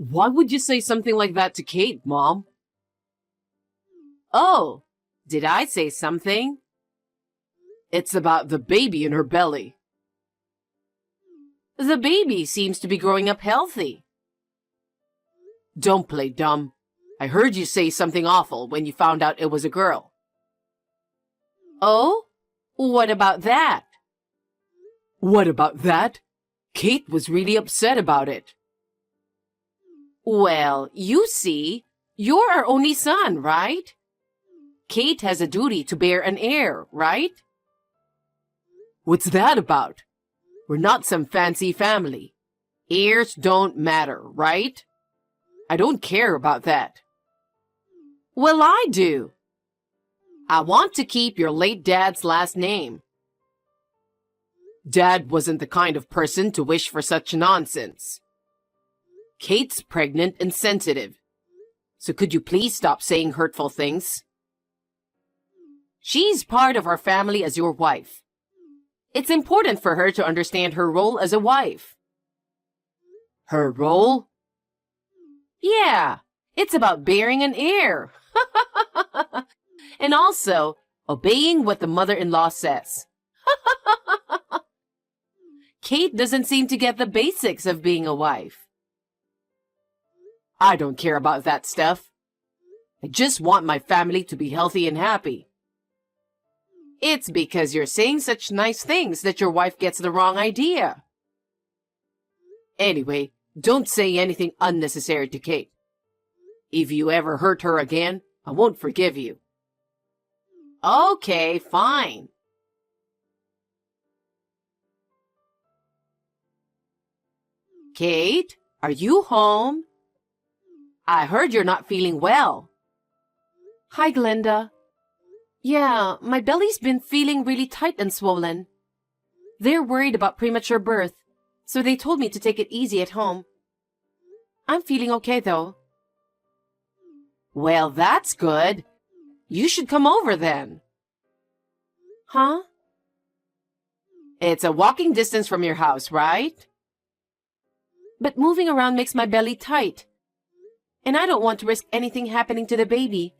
Why would you say something like that to Kate, Mom? Oh, did I say something? It's about the baby in her belly. The baby seems to be growing up healthy. Don't play dumb. I heard you say something awful when you found out it was a girl. Oh? What about that? What about that? Kate was really upset about it. Well, you see, you're our only son, right? Kate has a duty to bear an heir, right? What's that about? We're not some fancy family. Heirs don't matter, right? I don't care about that. Well, I do. I want to keep your late dad's last name. Dad wasn't the kind of person to wish for such nonsense. Kate's pregnant and sensitive. So could you please stop saying hurtful things? She's part of our family as your wife. It's important for her to understand her role as a wife. Her role? Yeah, it's about bearing an heir. And also, obeying what the mother-in-law says. Kate doesn't seem to get the basics of being a wife. I don't care about that stuff. I just want my family to be healthy and happy. It's because you're saying such nice things that your wife gets the wrong idea. Anyway, don't say anything unnecessary to Kate. If you ever hurt her again, I won't forgive you. Okay, fine. Kate, are you home? I heard you're not feeling well. Hi, Glenda. Yeah, my belly's been feeling really tight and swollen. They're worried about premature birth, so they told me to take it easy at home. I'm feeling okay, though. Well, that's good. You should come over then. Huh? It's a walking distance from your house, right? But moving around makes my belly tight. And I don't want to risk anything happening to the baby.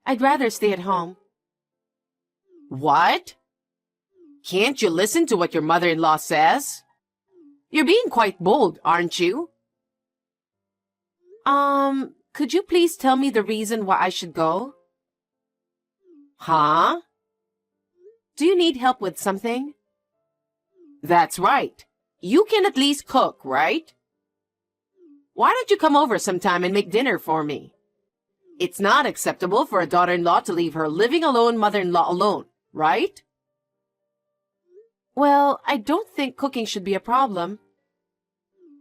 I'd rather stay at home. What? Can't you listen to what your mother-in-law says? You're being quite bold, aren't you? Could you please tell me the reason why I should go? Huh? Do you need help with something? That's right. You can at least cook, right? Why don't you come over sometime and make dinner for me? It's not acceptable for a daughter-in-law to leave her living alone mother-in-law alone, right? Well, I don't think cooking should be a problem.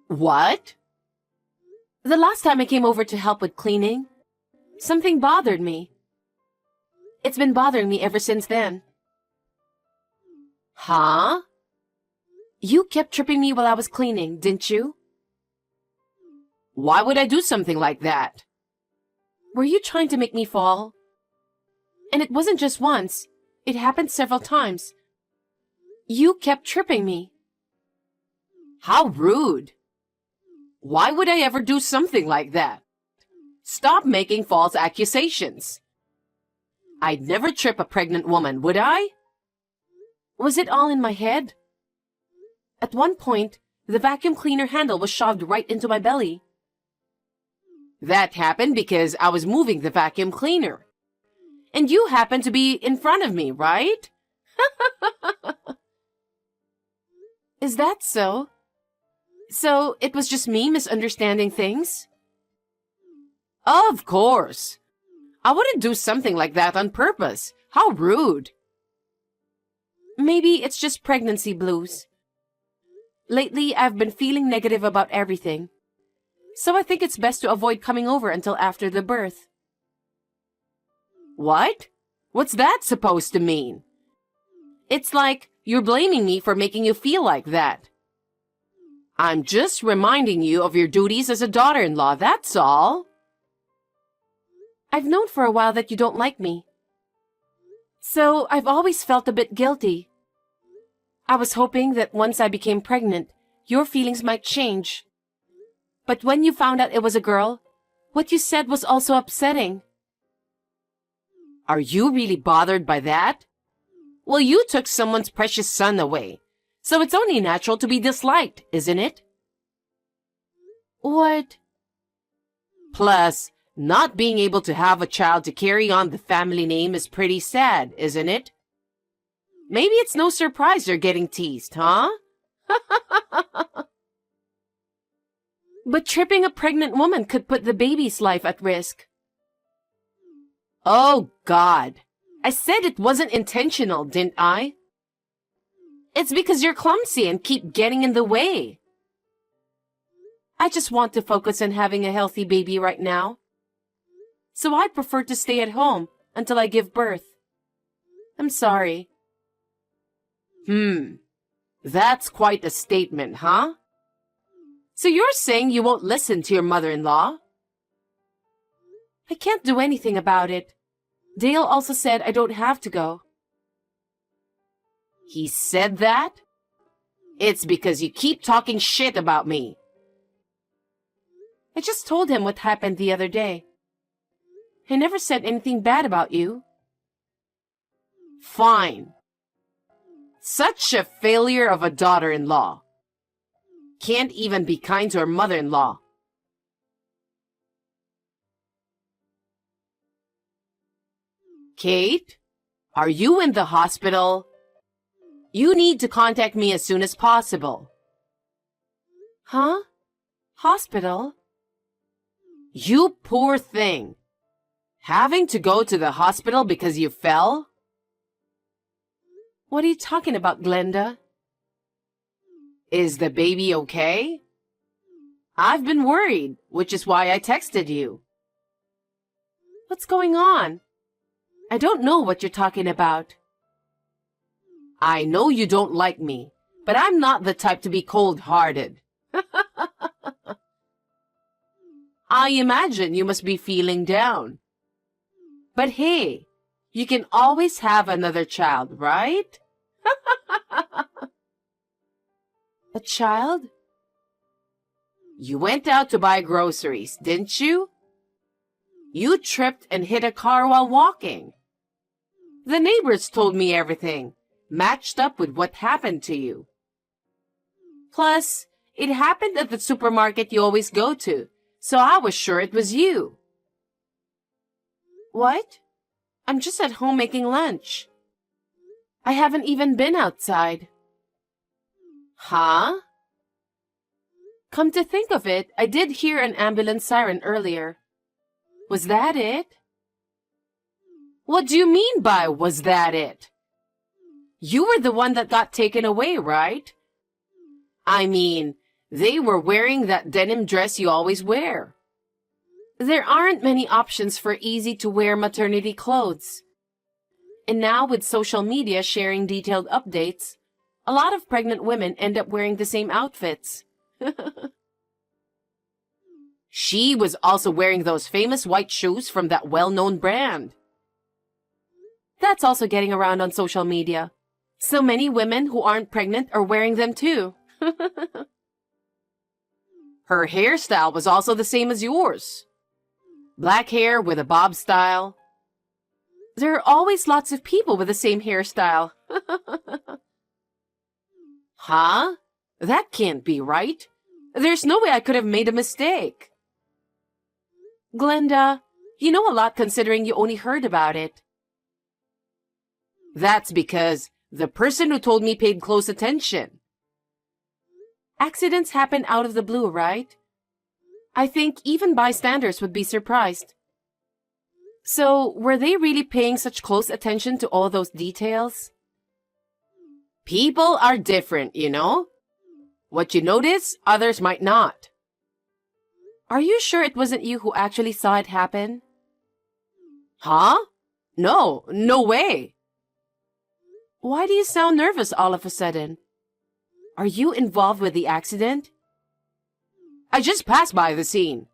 What? The last time I came over to help with cleaning, something bothered me. It's been bothering me ever since then. Huh? You kept tripping me while I was cleaning, didn't you? Why would I do something like that? Were you trying to make me fall? And it wasn't just once. It happened several times. You kept tripping me. How rude. Why would I ever do something like that? Stop making false accusations. I'd never trip a pregnant woman, would I? Was it all in my head? At one point, the vacuum cleaner handle was shoved right into my belly. That happened because I was moving the vacuum cleaner. And you happened to be in front of me, right? Is that so? So it was just me misunderstanding things? Of course. I wouldn't do something like that on purpose. How rude. Maybe it's just pregnancy blues. Lately, I've been feeling negative about everything. So I think it's best to avoid coming over until after the birth. What? What's that supposed to mean? It's like you're blaming me for making you feel like that. I'm just reminding you of your duties as a daughter-in-law, that's all. I've known for a while that you don't like me. So I've always felt a bit guilty. I was hoping that once I became pregnant, your feelings might change. But when you found out it was a girl, what you said was also upsetting. Are you really bothered by that? Well, you took someone's precious son away, so it's only natural to be disliked, isn't it? What? Plus, not being able to have a child to carry on the family name is pretty sad, isn't it? Maybe it's no surprise you're getting teased, huh? But tripping a pregnant woman could put the baby's life at risk. Oh, God. I said it wasn't intentional, didn't I? It's because you're clumsy and keep getting in the way. I just want to focus on having a healthy baby right now. So I'd prefer to stay at home until I give birth. I'm sorry. That's quite a statement, huh? So you're saying you won't listen to your mother-in-law? I can't do anything about it. Dale also said I don't have to go. He said that? It's because you keep talking shit about me. I just told him what happened the other day. He never said anything bad about you. Fine. Such a failure of a daughter-in-law. Can't even be kind to her mother-in-law. Kate, are you in the hospital? You need to contact me as soon as possible. Huh? Hospital? You poor thing. Having to go to the hospital because you fell? What are you talking about, Glenda? Is the baby okay? I've been worried, which is why I texted you. What's going on? I don't know what you're talking about. I know you don't like me, but I'm not the type to be cold-hearted. I imagine you must be feeling down. But hey, you can always have another child, right? A child? You went out to buy groceries, didn't you? You tripped and hit a car while walking. The neighbors told me everything, matched up with what happened to you. Plus, it happened at the supermarket you always go to, so I was sure it was you. What? I'm just at home making lunch. I haven't even been outside. Huh? Come to think of it, I did hear an ambulance siren earlier. Was that it? What do you mean by, was that it? You were the one that got taken away, right? I mean, they were wearing that denim dress you always wear. There aren't many options for easy-to-wear maternity clothes. And now with social media sharing detailed updates, a lot of pregnant women end up wearing the same outfits. She was also wearing those famous white shoes from that well-known brand. That's also getting around on social media. So many women who aren't pregnant are wearing them too. Her hairstyle was also the same as yours. Black hair with a bob style. There are always lots of people with the same hairstyle. Huh? That can't be right. There's no way I could have made a mistake. Glenda, you know a lot considering you only heard about it. That's because the person who told me paid close attention. Accidents happen out of the blue, right? I think even bystanders would be surprised. So, were they really paying such close attention to all those details? People are different, you know? What you notice, others might not. Are you sure it wasn't you who actually saw it happen? Huh? No way. Why do you sound nervous all of a sudden? Are you involved with the accident? I just passed by the scene.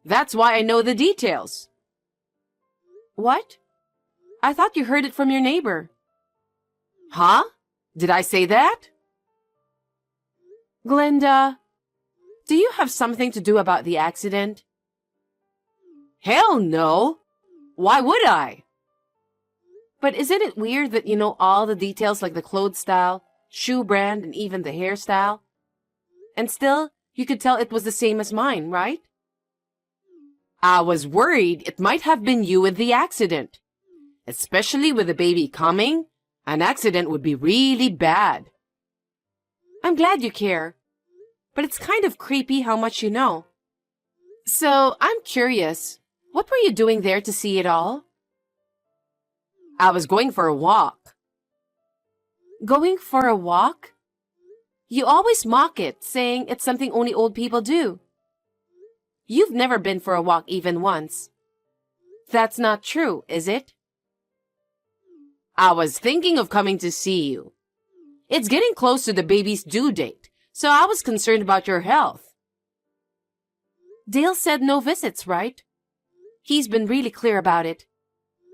That's why I know the details. What? I thought you heard it from your neighbor. Huh? Did I say that? Glenda, Do you have something to do about the accident? Hell no! Why would I? But isn't it weird that you know all the details like the clothes style, shoe brand, and even the hairstyle? And still, you could tell it was the same as mine, right? I was worried it might have been you in the accident. Especially with the baby coming, an accident would be really bad. I'm glad you care. But it's kind of creepy how much you know. So, I'm curious. What were you doing there to see it all? I was going for a walk. Going for a walk? You always mock it, saying it's something only old people do. You've never been for a walk even once. That's not true, is it? I was thinking of coming to see you. It's getting close to the baby's due date, so I was concerned about your health. Dale said no visits, right? He's been really clear about it.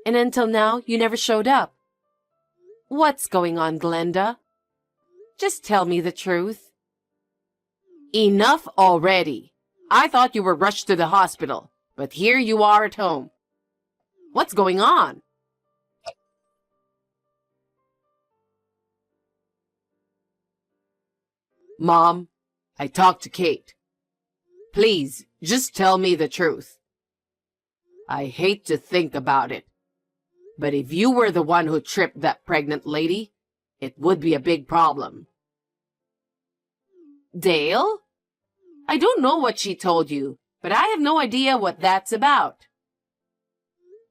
And until now, you never showed up. What's going on, Glenda? Just tell me the truth. Enough already. I thought you were rushed to the hospital, but here you are at home. What's going on? Mom, I talked to Kate. Please, just tell me the truth. I hate to think about it, but if you were the one who tripped that pregnant lady, it would be a big problem. Dale? I don't know what she told you, but I have no idea what that's about.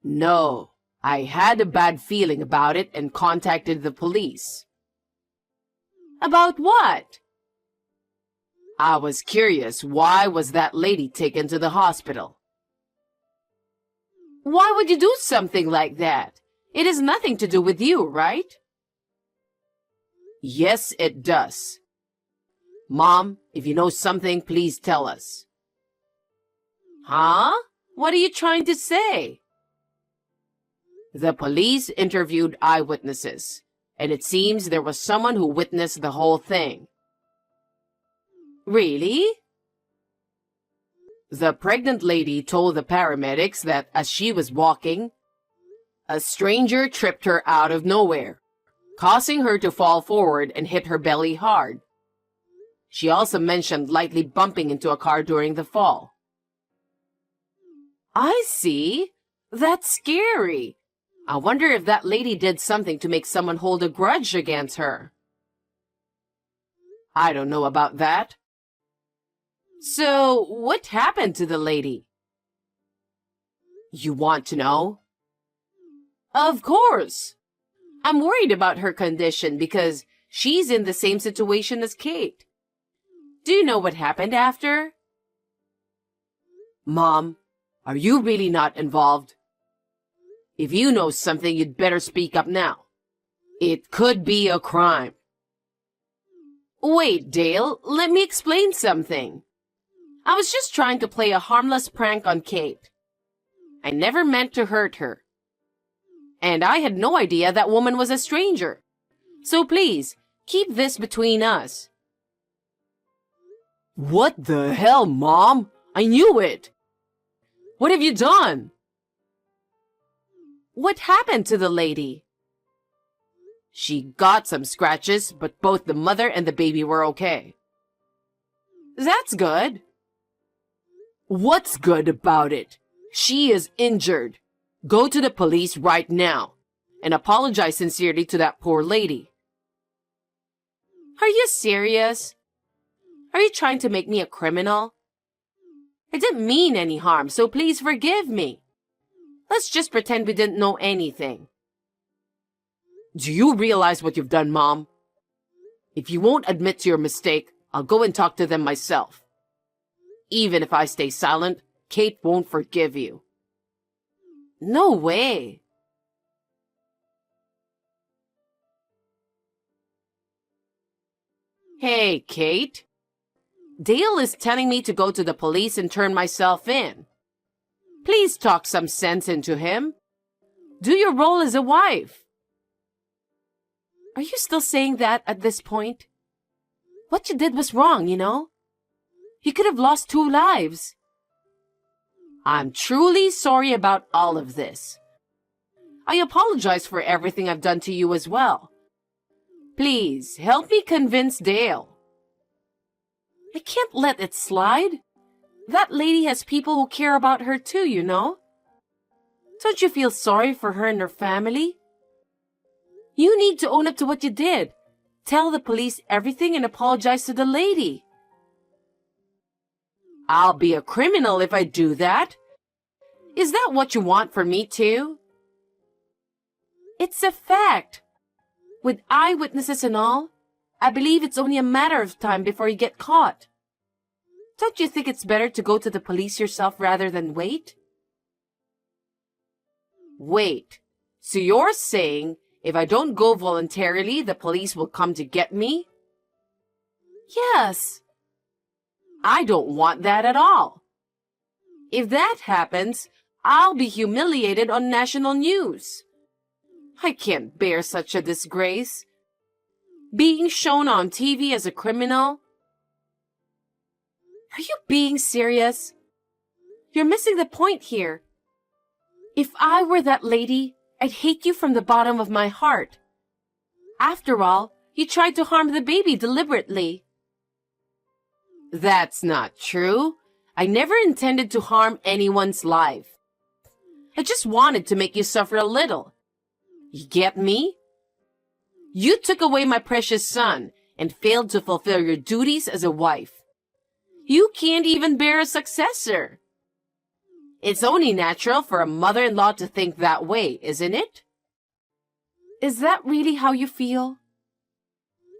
No, I had a bad feeling about it and contacted the police. About what? I was curious, why was that lady taken to the hospital? Why would you do something like that? It has nothing to do with you, right? Yes, it does. Mom, if you know something, please tell us. Huh? What are you trying to say? The police interviewed eyewitnesses, and it seems there was someone who witnessed the whole thing. Really? The pregnant lady told the paramedics that as she was walking, a stranger tripped her out of nowhere, causing her to fall forward and hit her belly hard. She also mentioned lightly bumping into a car during the fall. I see. That's scary. I wonder if that lady did something to make someone hold a grudge against her. I don't know about that. So, what happened to the lady? You want to know? Of course. I'm worried about her condition because she's in the same situation as Kate. Do you know what happened after? Mom, are you really not involved? If you know something, you'd better speak up now. It could be a crime. Wait, Dale, let me explain something. I was just trying to play a harmless prank on Kate. I never meant to hurt her. And I had no idea that woman was a stranger. So please, keep this between us. What the hell, Mom? I knew it! What have you done? What happened to the lady? She got some scratches, but both the mother and the baby were okay. That's good. What's good about it? She is injured. Go to the police right now and apologize sincerely to that poor lady. Are you serious? Are you trying to make me a criminal? I didn't mean any harm, so please forgive me. Let's just pretend we didn't know anything. Do you realize what you've done, Mom? If you won't admit to your mistake, I'll go and talk to them myself. Even if I stay silent, Kate won't forgive you. No way. Hey, Kate. Dale is telling me to go to the police and turn myself in. Please talk some sense into him. Do your role as a wife. Are you still saying that at this point? What you did was wrong, you know? You could have lost 2 lives. I'm truly sorry about all of this. I apologize for everything I've done to you as well. Please, help me convince Dale. I can't let it slide. That lady has people who care about her too, you know. Don't you feel sorry for her and her family? You need to own up to what you did. Tell the police everything and apologize to the lady. I'll be a criminal if I do that. Is that what you want for me too? It's a fact. With eyewitnesses and all, I believe it's only a matter of time before you get caught. Don't you think it's better to go to the police yourself rather than wait? Wait, so you're saying if I don't go voluntarily, the police will come to get me? Yes. I don't want that at all. If that happens, I'll be humiliated on national news. I can't bear such a disgrace. Being shown on TV as a criminal. Are you being serious? You're missing the point here. If I were that lady, I'd hate you from the bottom of my heart. After all, you tried to harm the baby deliberately. That's not true. I never intended to harm anyone's life. I just wanted to make you suffer a little. You get me? You took away my precious son and failed to fulfill your duties as a wife. You can't even bear a successor. It's only natural for a mother-in-law to think that way, isn't it? Is that really how you feel?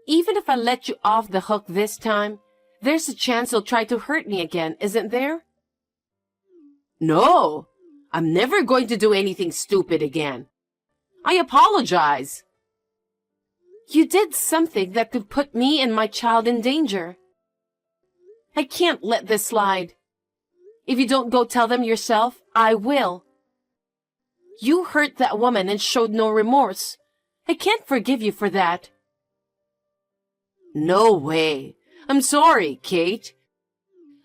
Even if I let you off the hook this time, there's a chance you'll try to hurt me again, isn't there? No, I'm never going to do anything stupid again. I apologize. You did something that could put me and my child in danger. I can't let this slide. If you don't go tell them yourself, I will. You hurt that woman and showed no remorse. I can't forgive you for that. No way. I'm sorry, Kate.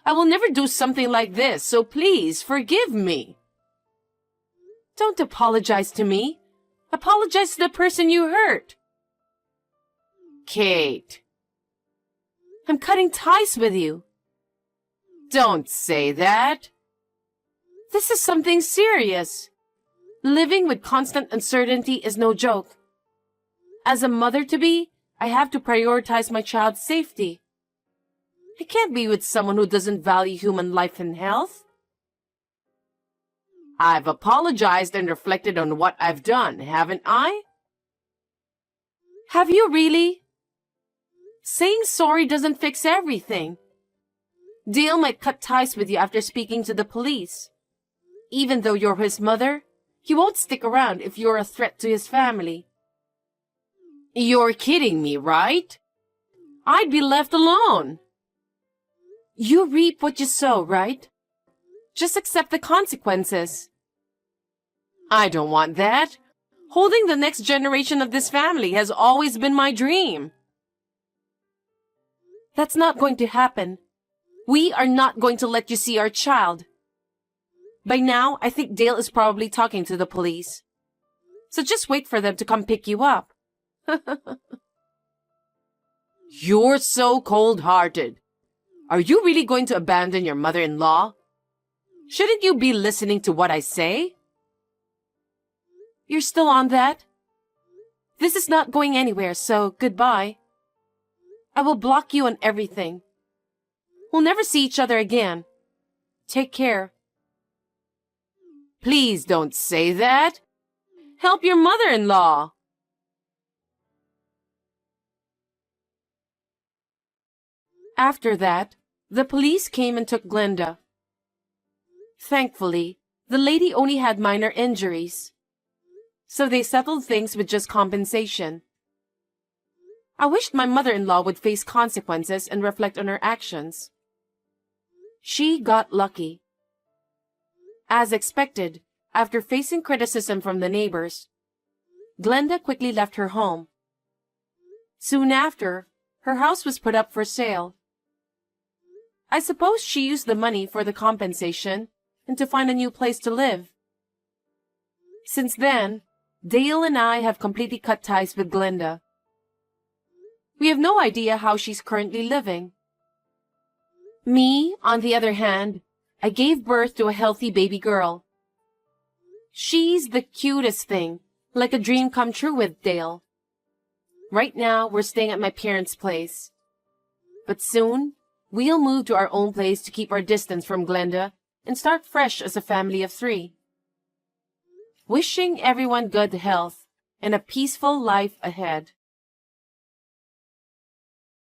I will never do something like this, so please forgive me. Don't apologize to me. Apologize to the person you hurt. Kate. I'm cutting ties with you. Don't say that. This is something serious. Living with constant uncertainty is no joke. As a mother-to-be, I have to prioritize my child's safety. I can't be with someone who doesn't value human life and health. I've apologized and reflected on what I've done, haven't I? Have you really? Saying sorry doesn't fix everything. Dale might cut ties with you after speaking to the police. Even though you're his mother, he won't stick around if you're a threat to his family. You're kidding me, right? I'd be left alone. You reap what you sow, right? Just accept the consequences. I don't want that. Holding the next generation of this family has always been my dream. That's not going to happen. We are not going to let you see our child. By now, I think Dale is probably talking to the police. So just wait for them to come pick you up. You're so cold-hearted. Are you really going to abandon your mother-in-law? Shouldn't you be listening to what I say? You're still on that? This is not going anywhere, so goodbye. I will block you on everything. We'll never see each other again. Take care. Please don't say that. Help your mother-in-law. After that, the police came and took Glenda. Thankfully, the lady only had minor injuries, so they settled things with just compensation. I wished my mother-in-law would face consequences and reflect on her actions. She got lucky. As expected, after facing criticism from the neighbors, Glenda quickly left her home. Soon after, her house was put up for sale. I suppose she used the money for the compensation and to find a new place to live. Since then, Dale and I have completely cut ties with Glenda. We have no idea how she's currently living. Me, on the other hand, I gave birth to a healthy baby girl. She's the cutest thing, like a dream come true with Dale. Right now, we're staying at my parents' place. But soon, we'll move to our own place to keep our distance from Glenda and start fresh as a family of 3. Wishing everyone good health and a peaceful life ahead.